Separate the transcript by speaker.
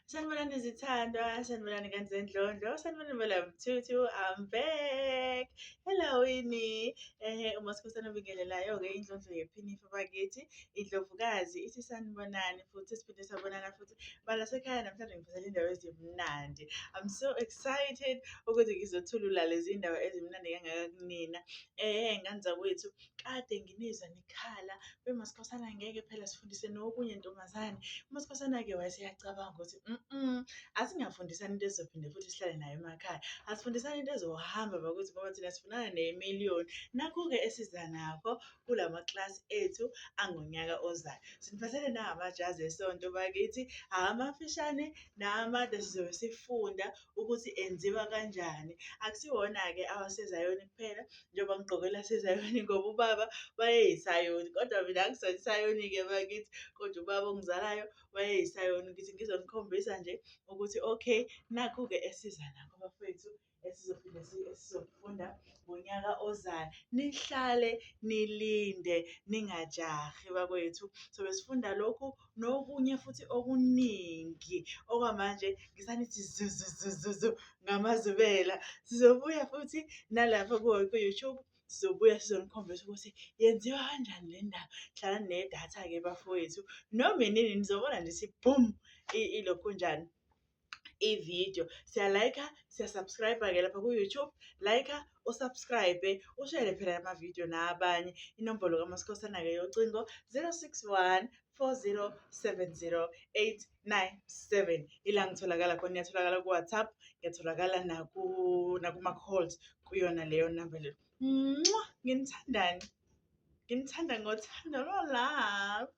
Speaker 1: Sanibonani zithandwa, sanibonani kanzendlondlo, sanibonani Mthuthu, I'm back. Hello Winnie. Umaskosana obingelelayo-ke indlondlo yephinifa bakithi, indlovukazi, ithi sanibonani futhi siphinde sabonana futhi. Balasekhaya namhlanje ngiphathele indaba ezimnandi. I'm so excited ukuthi ngizothulula lezi ndaba ezimnandi kangaka kunina. Ngani zakwethu, kade nginizwa nikhala bemaskosana ngeke phela sifundise nokunye ntombazane. Umaskosana-ke wayeseyacabanga ukuthi asingafundisani into ezizophinde futhi sihlale nayo emakhaya. Asifundisani into ezohamba bakwethu ngoba thina sifunana nemiliyoni. Nakho-ke esiza nakho kula maklasi ethu angonyaka ozayo. Siniphathele namajazi esonto bakithi, amafishane namade sizobe sifunda ukuthi enziwa kanjani. Akusiwona-ke awasezayoni kuphela njengoba ngigqokela sezayoni ngoba ubaba bayeyisayoni. Kodwa mina angisona isayoni-ke bakithi, kodwa ubaba ongizalayo wayeyisayoni. Ngithi ngizonikhombisa nje ukuthi okay, nakhu-ke esiza nakho bafowethu esizofunda ngonyaka ozayo. Nihlale nilinde ningajahi bakwethu. Sobe sifunda lokhu nokunye futhi okuningi. Okwamanje ngisanithi zuzuzuzuzu ngamazubela. Sizobuya futhi nalapha ku-YouTube. Sizobuya sizonikhombisa ukuthi yenziwa kanjani le ndaba. Hlalani nedatha-ke bafowethu. Noma inini nizobona nje boom ilokhunjani ividiyo. Siyalayikha, siyasubscribe-ke lapha ku-YouTube. Layikha, usubscribe, ushare phela amavidiyo nabanye. Inombolo kamaskosana-ke yocingo 061 4070 897. Ila ngitholakala khona, ngiyatholakala ku-WhatsApp, ngiyatholakala nakuma-calls kuyona leyo namba leyo. Nginithandani? Nginithanda ngothando lo-love.